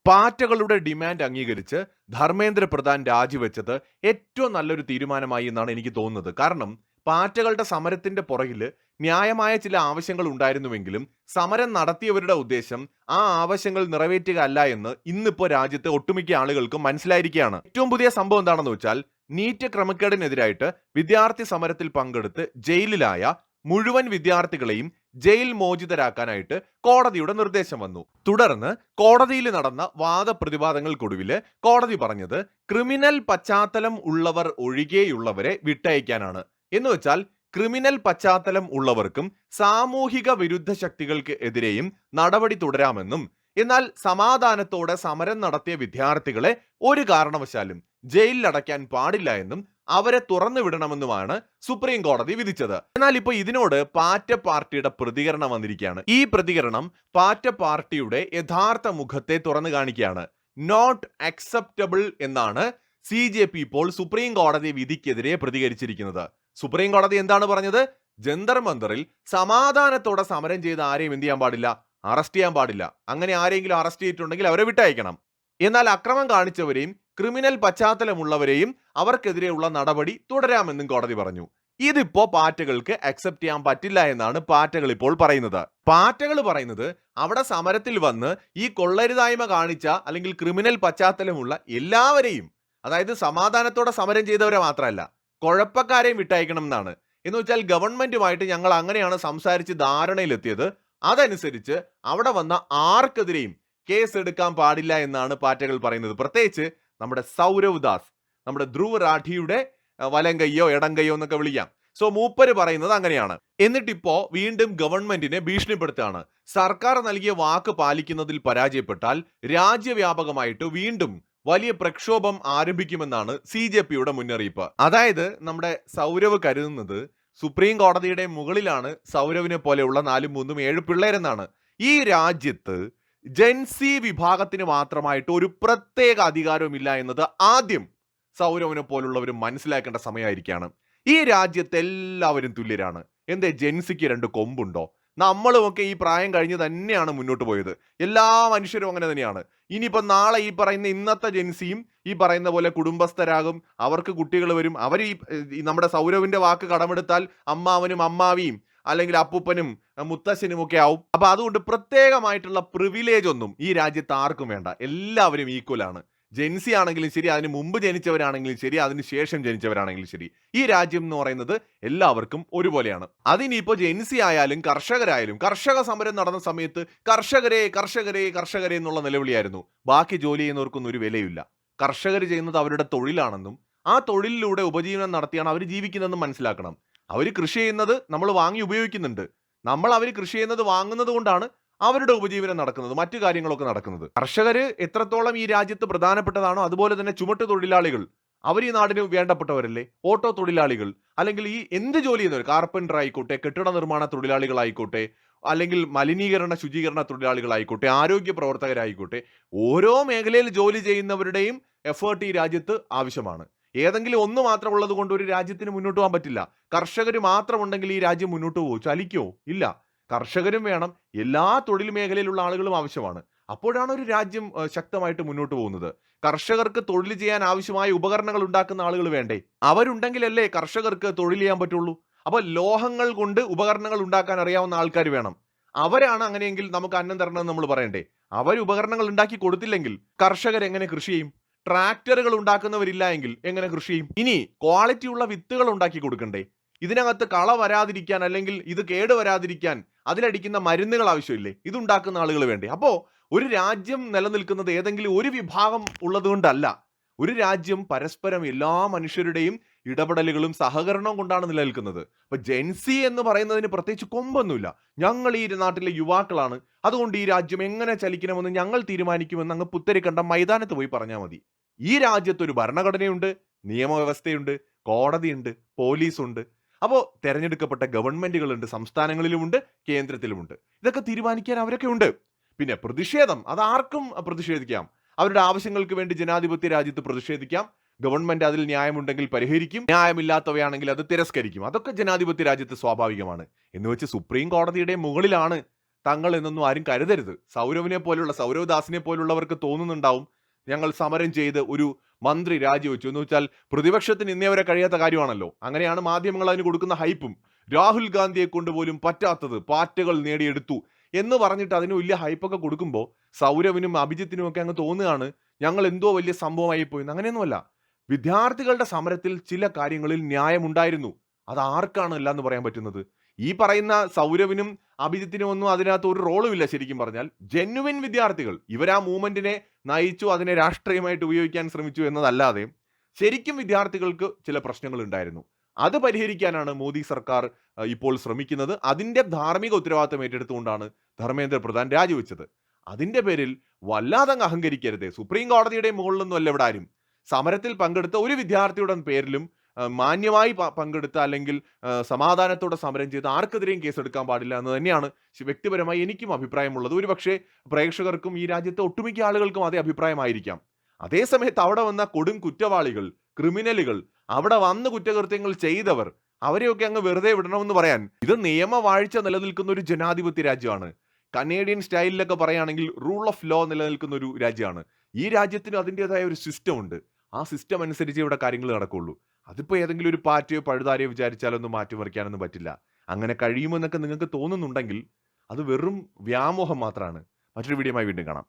പാറ്റകളുടെ demand അംഗീകരിച്ച് ധർമ്മേന്ദ്ര പ്രധാൻ രാജിവെച്ചത് ഏറ്റവും നല്ലൊരു തീരുമാനമായി എന്നാണ് എനിക്ക് തോന്നുന്നത്. കാരണം പാറ്റകളുടെ സമരത്തിന്റെ പുറകിൽ ന്യായമായ ചില ആവശ്യങ്ങൾ ഉണ്ടായിരുന്നുവെങ്കിലും സമരം നടത്തിയവരുടെ ഉദ്ദേശം ആ ആവശ്യങ്ങൾ നിറവേറ്റുക അല്ല എന്ന് ഇന്നിപ്പോൾ രാജ്യത്തെ ഒട്ടുമിക്ക ആളുകൾക്കും മനസ്സിലായിരിക്കുകയാണ്. ഏറ്റവും പുതിയ സംഭവം എന്താണെന്ന് വെച്ചാൽ നീറ്റ് ക്രമക്കേടിനെതിരായിട്ട് വിദ്യാർത്ഥി സമരത്തിൽ പങ്കെടുത്ത് ജയിലിലായ മുഴുവൻ വിദ്യാർത്ഥികളെയും ജയിൽ മോചിതരാക്കാനായിട്ട് കോടതിയുടെ നിർദ്ദേശം വന്നു. തുടർന്ന് കോടതിയിൽ നടന്ന വാദപ്രതിവാദങ്ങൾക്കൊടുവിൽ കോടതി പറഞ്ഞത് ക്രിമിനൽ പശ്ചാത്തലം ഉള്ളവർ ഒഴികെയുള്ളവരെ വിട്ടയക്കാനാണ്. എന്ന് വെച്ചാൽ ക്രിമിനൽ പശ്ചാത്തലം ഉള്ളവർക്കും സാമൂഹിക വിരുദ്ധ ശക്തികൾക്ക് എതിരെയും നടപടി തുടരാമെന്നും എന്നാൽ സമാധാനത്തോടെ സമരം നടത്തിയ വിദ്യാർത്ഥികളെ ഒരു കാരണവശാലും ജയിലിലടയ്ക്കാൻ പാടില്ല എന്നും അവരെ തുറന്നു വിടണമെന്നുമാണ് സുപ്രീം കോടതി വിധിച്ചത്. എന്നാൽ ഇപ്പൊ ഇതിനോട് പാറ്റ പാർട്ടിയുടെ പ്രതികരണം വന്നിരിക്കുകയാണ്. ഈ പ്രതികരണം പാറ്റ പാർട്ടിയുടെ യഥാർത്ഥ മുഖത്തെ തുറന്നു കാണിക്കുകയാണ്. നോട്ട് അക്സെപ്റ്റബിൾ എന്നാണ് CJP ഇപ്പോൾ സുപ്രീം കോടതി വിധിക്കെതിരെ പ്രതികരിച്ചിരിക്കുന്നത്. സുപ്രീം കോടതി എന്താണ് പറഞ്ഞത്? ജന്തർ മന്ദറിൽ സമാധാനത്തോടെ സമരം ചെയ്ത് ആരെയും എന്ത് ചെയ്യാൻ പാടില്ല? അറസ്റ്റ് ചെയ്യാൻ പാടില്ല. അങ്ങനെ ആരെങ്കിലും അറസ്റ്റ് ചെയ്തിട്ടുണ്ടെങ്കിൽ അവരെ വിട്ടയക്കണം. എന്നാൽ അക്രമം കാണിച്ചവരെയും ക്രിമിനൽ പശ്ചാത്തലമുള്ളവരെയും അവർക്കെതിരെയുള്ള നടപടി തുടരാമെന്നും കോടതി പറഞ്ഞു. ഇതിപ്പോ പാറ്റകൾക്ക് അക്സെപ്റ്റ് ചെയ്യാൻ പറ്റില്ല എന്നാണ് പാറ്റകൾ ഇപ്പോൾ പറയുന്നത്. പാറ്റകൾ പറയുന്നത് അവിടെ സമരത്തിൽ വന്ന് ഈ കൊള്ളരുതായ്മ കാണിച്ച അല്ലെങ്കിൽ ക്രിമിനൽ പശ്ചാത്തലമുള്ള എല്ലാവരെയും, അതായത് സമാധാനത്തോടെ സമരം ചെയ്തവരെ മാത്രമല്ല കുഴപ്പക്കാരെയും വിട്ടയക്കണം എന്നാണ്. എന്ന് വെച്ചാൽ ഗവൺമെന്റുമായിട്ട് ഞങ്ങൾ അങ്ങനെയാണ് സംസാരിച്ച് ധാരണയിലെത്തിയത്, അതനുസരിച്ച് അവിടെ വന്ന ആർക്കെതിരെയും കേസ് എടുക്കാൻ പാടില്ല എന്നാണ് പാറ്റകൾ പറയുന്നത്. പ്രത്യേകിച്ച് നമ്മുടെ സൗരവ് ദാസ്, നമ്മുടെ ധ്രുവ് രാഠിയുടെ വലം കയ്യോ ഇടം കയ്യോ എന്നൊക്കെ വിളിക്കാം. സോ മൂപ്പര് പറയുന്നത് അങ്ങനെയാണ്. എന്നിട്ടിപ്പോ വീണ്ടും ഗവൺമെന്റിനെ ഭീഷണിപ്പെടുത്തുകയാണ്. സർക്കാർ നൽകിയ വാക്ക് പാലിക്കുന്നതിൽ പരാജയപ്പെട്ടാൽ രാജ്യവ്യാപകമായിട്ട് വീണ്ടും വലിയ പ്രക്ഷോഭം ആരംഭിക്കുമെന്നാണ് CJPയുടെ മുന്നറിയിപ്പ്. അതായത് നമ്മുടെ സൗരവ് കരുതുന്നത് സുപ്രീം കോടതിയുടെ മുകളിലാണ് സൗരവിനെ പോലെയുള്ള 4, 3, 7 പിള്ളേരെന്നാണ്. ഈ രാജ്യത്ത് ജെൻസി വിഭാഗത്തിന് മാത്രമായിട്ട് ഒരു പ്രത്യേക അധികാരവുമില്ല എന്നത് ആദ്യം സൗരവിനെ പോലുള്ളവർ മനസ്സിലാക്കേണ്ട സമയമായിരിക്കുകയാണ്. ഈ രാജ്യത്ത് എല്ലാവരും തുല്യരാണ്. എന്തേ ജെൻസിക്ക് 2 കൊമ്പുണ്ടോ? നമ്മളുമൊക്കെ ഈ പ്രായം കഴിഞ്ഞ് തന്നെയാണ് മുന്നോട്ട് പോയത്. എല്ലാ മനുഷ്യരും അങ്ങനെ തന്നെയാണ്. ഇനിയിപ്പോൾ നാളെ ഈ പറയുന്ന ഇന്നത്തെ ജെൻസിയും ഈ പറയുന്ന പോലെ കുടുംബസ്ഥരാകും, അവർക്ക് കുട്ടികൾ വരും. അവർ ഈ നമ്മുടെ സൗരവിന്റെ വാക്ക് കടമെടുത്താൽ അമ്മാവനും അമ്മാവിയും അല്ലെങ്കിൽ അപ്പൂപ്പനും മുത്തശ്ശനും ഒക്കെ ആവും. അപ്പൊ അതുകൊണ്ട് പ്രത്യേകമായിട്ടുള്ള പ്രിവിലേജ് ഒന്നും ഈ രാജ്യത്ത് ആർക്കും വേണ്ട. എല്ലാവരും ഈക്വൽ ആണ്. ജെൻസി ആണെങ്കിലും ശരി, അതിന് മുമ്പ് ജനിച്ചവരാണെങ്കിലും ശരി, അതിന് ശേഷം ജനിച്ചവരാണെങ്കിലും ശരി, ഈ രാജ്യം എന്ന് പറയുന്നത് എല്ലാവർക്കും ഒരുപോലെയാണ്. അതിനിപ്പോ ജെൻസി ആയാലും കർഷകരായാലും, കർഷക സമരം നടന്ന സമയത്ത് കർഷകരെ കർഷകരെ കർഷകരെ എന്നുള്ള നിലവിളിയായിരുന്നു. ബാക്കി ജോലി ചെയ്യുന്നവർക്കൊന്നും ഒരു വിലയില്ല. കർഷകർ ചെയ്യുന്നത് അവരുടെ തൊഴിലാണെന്നും ആ തൊഴിലിലൂടെ ഉപജീവനം നടത്തിയാണ് അവർ ജീവിക്കുന്നതെന്നും മനസ്സിലാക്കണം. അവർ കൃഷി ചെയ്യുന്നത് നമ്മൾ വാങ്ങി ഉപയോഗിക്കുന്നുണ്ട്. നമ്മൾ അവർ കൃഷി ചെയ്യുന്നത് വാങ്ങുന്നത് കൊണ്ടാണ് അവരുടെ ഉപജീവനം നടക്കുന്നത്, മറ്റു കാര്യങ്ങളൊക്കെ നടക്കുന്നത്. കർഷകര് എത്രത്തോളം ഈ രാജ്യത്ത് പ്രധാനപ്പെട്ടതാണോ അതുപോലെ തന്നെ ചുമട്ട് തൊഴിലാളികൾ അവർ ഈ നാടിന് വേണ്ടപ്പെട്ടവരല്ലേ. ഓട്ടോ തൊഴിലാളികൾ അല്ലെങ്കിൽ ഈ എന്ത് ജോലി ചെയ്യുന്നവർ, കാർപ്പൻറ്റർ ആയിക്കോട്ടെ, കെട്ടിട നിർമ്മാണ തൊഴിലാളികളായിക്കോട്ടെ, അല്ലെങ്കിൽ മലിനീകരണ ശുചീകരണ തൊഴിലാളികളായിക്കോട്ടെ, ആരോഗ്യ പ്രവർത്തകരായിക്കോട്ടെ, ഓരോ മേഖലയിൽ ജോലി ചെയ്യുന്നവരുടെയും എഫേർട്ട് ഈ രാജ്യത്ത് ആവശ്യമാണ്. ഏതെങ്കിലും ഒന്ന് മാത്രം ഉള്ളത് കൊണ്ട് ഒരു രാജ്യത്തിന് മുന്നോട്ട് പോകാൻ പറ്റില്ല. കർഷകർ മാത്രം ഉണ്ടെങ്കിൽ ഈ രാജ്യം മുന്നോട്ട് പോകുമോ? ചലിക്കോ? ഇല്ല. കർഷകരും വേണം, എല്ലാ തൊഴിൽ മേഖലയിലുള്ള ആളുകളും ആവശ്യമാണ്. അപ്പോഴാണ് ഒരു രാജ്യം ശക്തമായിട്ട് മുന്നോട്ട് പോകുന്നത്. കർഷകർക്ക് തൊഴിൽ ചെയ്യാൻ ആവശ്യമായ ഉപകരണങ്ങൾ ഉണ്ടാക്കുന്ന ആളുകൾ വേണ്ടേ? അവരുണ്ടെങ്കിലല്ലേ കർഷകർക്ക് തൊഴിൽ ചെയ്യാൻ പറ്റുള്ളൂ. അപ്പോൾ ലോഹങ്ങൾ കൊണ്ട് ഉപകരണങ്ങൾ ഉണ്ടാക്കാൻ അറിയാവുന്ന ആൾക്കാർ വേണം. അവരാണ് അങ്ങനെയെങ്കിൽ നമുക്ക് അന്നം തരണമെന്ന് നമ്മൾ പറയണ്ടേ? അവർ ഉപകരണങ്ങൾ ഉണ്ടാക്കി കൊടുത്തില്ലെങ്കിൽ കർഷകർ എങ്ങനെ കൃഷി ചെയ്യും? ട്രാക്ടറുകൾ ഉണ്ടാക്കുന്നവരില്ല എങ്കിൽ എങ്ങനെ കൃഷി ചെയ്യും? ഇനി ക്വാളിറ്റിയുള്ള വിത്തുകൾ ഉണ്ടാക്കി കൊടുക്കണ്ടേ? ഇതിനകത്ത് കള വരാതിരിക്കാൻ അല്ലെങ്കിൽ ഇത് കേട് വരാതിരിക്കാൻ അതിലടിക്കുന്ന മരുന്നുകൾ ആവശ്യമില്ലേ? ഇതുണ്ടാക്കുന്ന ആളുകൾ വേണ്ടേ? അപ്പോൾ ഒരു രാജ്യം നിലനിൽക്കുന്നത് ഏതെങ്കിലും ഒരു വിഭാഗം ഉള്ളതുകൊണ്ടല്ല. ഒരു രാജ്യം പരസ്പരം എല്ലാ മനുഷ്യരുടെയും ഇടപെടലുകളും സഹകരണവും കൊണ്ടാണ് നിലനിൽക്കുന്നത്. അപ്പൊ ജെൻസി എന്ന് പറയുന്നതിന് പ്രത്യേകിച്ച് കൊമ്പൊന്നുമില്ല. ഞങ്ങൾ ഈ നാട്ടിലെ യുവാക്കളാണ്, അതുകൊണ്ട് ഈ രാജ്യം എങ്ങനെ ചലിക്കണമെന്ന് ഞങ്ങൾ തീരുമാനിക്കുമെന്ന് അങ്ങ് പുത്തരിക്കണ്ട മൈതാനത്ത് പോയി പറഞ്ഞാൽ മതി. ഈ രാജ്യത്തൊരു ഭരണഘടനയുണ്ട്, നിയമവ്യവസ്ഥയുണ്ട്, കോടതിയുണ്ട്, പോലീസുണ്ട്. അപ്പോൾ തെരഞ്ഞെടുക്കപ്പെട്ട ഗവൺമെന്റുകളുണ്ട്, സംസ്ഥാനങ്ങളിലുമുണ്ട്, കേന്ദ്രത്തിലുമുണ്ട്. ഇതൊക്കെ തീരുമാനിക്കാൻ അവരൊക്കെ ഉണ്ട്. പിന്നെ പ്രതിഷേധം, അത് ആർക്കും പ്രതിഷേധിക്കാം. അവരുടെ ആവശ്യങ്ങൾക്ക് വേണ്ടി ജനാധിപത്യ രാജ്യത്ത് പ്രതിഷേധിക്കാം. ഗവൺമെന്റ് അതിൽ ന്യായമുണ്ടെങ്കിൽ പരിഹരിക്കും, ന്യായമില്ലാത്തവയാണെങ്കിൽ അത് തിരസ്കരിക്കും. അതൊക്കെ ജനാധിപത്യ രാജ്യത്ത് സ്വാഭാവികമാണ്. എന്ന് വെച്ച് സുപ്രീം കോടതിയുടെ മുകളിലാണ് തങ്ങൾ എന്നൊന്നും ആരും കരുതരുത്. സൗരവ് ദാസിനെ പോലുള്ളവർക്ക് തോന്നുന്നുണ്ടാവും ഞങ്ങൾ സമരം ചെയ്ത് ഒരു മന്ത്രി രാജിവെച്ചു. എന്ന് വെച്ചാൽ പ്രതിപക്ഷത്തിന് ഇന്നേ വരെ കഴിയാത്ത കാര്യമാണല്ലോ. അങ്ങനെയാണ് മാധ്യമങ്ങൾ അതിന് കൊടുക്കുന്ന ഹൈപ്പും. രാഹുൽ ഗാന്ധിയെ കൊണ്ട് പോലും പറ്റാത്തത് പാറ്റകൾ നേടിയെടുത്തു എന്ന് പറഞ്ഞിട്ട് അതിന് വലിയ ഹൈപ്പൊക്കെ കൊടുക്കുമ്പോൾ സൗരവിനും അഭിജിത്തിനും ഒക്കെ അങ്ങ് തോന്നുകയാണ് ഞങ്ങൾ എന്തോ വലിയ സംഭവമായി പോയി. അങ്ങനെയൊന്നുമല്ല. വിദ്യാർത്ഥികളുടെ സമരത്തിൽ ചില കാര്യങ്ങളിൽ ന്യായമുണ്ടായിരുന്നു. അത് ആർക്കാണ് അല്ല എന്ന് പറയാൻ പറ്റുന്നത്? ഈ പറയുന്ന സൗരവിനും അഭിജിത്തിനും ഒന്നും അതിനകത്ത് ഒരു റോളും ഇല്ല ശരിക്കും പറഞ്ഞാൽ. ജെന്യുവിൻ വിദ്യാർത്ഥികൾ ഇവർ ആ മൂവ്മെന്റിനെ നയിച്ചു, അതിനെ രാഷ്ട്രീയമായിട്ട് ഉപയോഗിക്കാൻ ശ്രമിച്ചു എന്നതല്ലാതെ ശരിക്കും വിദ്യാർത്ഥികൾക്ക് ചില പ്രശ്നങ്ങൾ ഉണ്ടായിരുന്നു. അത് പരിഹരിക്കാനാണ് മോദി സർക്കാർ ഇപ്പോൾ ശ്രമിക്കുന്നത്. അതിന്റെ ധാർമ്മിക ഉത്തരവാദിത്തം ഏറ്റെടുത്തുകൊണ്ടാണ് ധർമ്മേന്ദ്ര പ്രധാൻ രാജിവെച്ചത്. അതിന്റെ പേരിൽ വല്ലാതെ അങ്ങ് അഹങ്കരിക്കരുതേ. സുപ്രീം കോടതിയുടെ മുകളിലൊന്നും അല്ല ഇവിടെ ആരും. സമരത്തിൽ പങ്കെടുത്ത ഒരു വിദ്യാർത്ഥിയുടെ പേരിലും മാന്യമായി പങ്കെടുത്ത അല്ലെങ്കിൽ സമാധാനത്തോടെ സമരം ചെയ്ത് ആർക്കെതിരെയും കേസെടുക്കാൻ പാടില്ല എന്ന് തന്നെയാണ് വ്യക്തിപരമായി എനിക്കും അഭിപ്രായമുള്ളത്. ഒരുപക്ഷെ പ്രേക്ഷകർക്കും ഈ രാജ്യത്തെ ഒട്ടുമിക്ക ആളുകൾക്കും അതേ അഭിപ്രായമായിരിക്കാം. അതേസമയത്ത് അവിടെ വന്ന കൊടും കുറ്റവാളികൾ, ക്രിമിനലുകൾ, അവിടെ വന്ന് കുറ്റകൃത്യങ്ങൾ ചെയ്തവർ, അവരെയൊക്കെ അങ്ങ് വെറുതെ വിടണമെന്ന് പറയാൻ, ഇത് നിയമവാഴ്ച നിലനിൽക്കുന്ന ഒരു ജനാധിപത്യ രാജ്യമാണ്. കനേഡിയൻ സ്റ്റൈലിലൊക്കെ പറയുകയാണെങ്കിൽ റൂൾ ഓഫ് ലോ നിലനിൽക്കുന്ന ഒരു രാജ്യമാണ്. ഈ രാജ്യത്തിന് അതിൻ്റെതായ ഒരു സിസ്റ്റം ഉണ്ട്. ആ സിസ്റ്റം അനുസരിച്ച് ഇവിടെ കാര്യങ്ങൾ നടക്കുള്ളൂ. അതിപ്പോ ഏതെങ്കിലും ഒരു പാർട്ടിയോ പഴുതാരയോ വിചാരിച്ചാലൊന്നും മാറ്റിമറിക്കാനൊന്നും പറ്റില്ല. അങ്ങനെ കഴിയുമെന്നൊക്കെ നിങ്ങൾക്ക് തോന്നുന്നുണ്ടെങ്കിൽ അത് വെറും വ്യാമോഹം മാത്രമാണ്. മറ്റൊരു വീഡിയോയുമായി വീണ്ടും കാണാം.